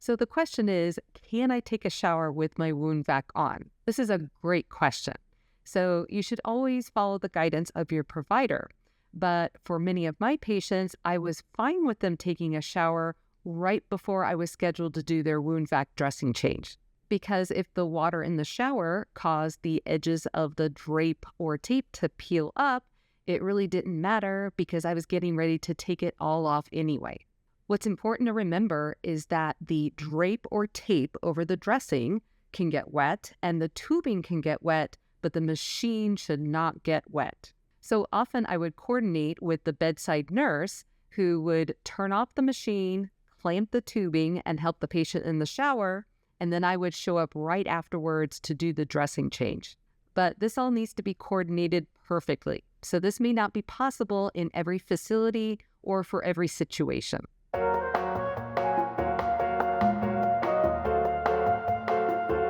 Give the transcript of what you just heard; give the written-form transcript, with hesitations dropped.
So the question is, can I take a shower with my wound vac on? This is a great question. So you should always follow the guidance of your provider. But for many of my patients, I was fine with them taking a shower right before I was scheduled to do their wound vac dressing change. Because if the water in the shower caused the edges of the drape or tape to peel up, it really didn't matter because I was getting ready to take it all off anyway. What's important to remember is that the drape or tape over the dressing can get wet and the tubing can get wet, but the machine should not get wet. So often I would coordinate with the bedside nurse who would turn off the machine, clamp the tubing, and help the patient in the shower, and then I would show up right afterwards to do the dressing change. But this all needs to be coordinated perfectly. So this may not be possible in every facility or for every situation.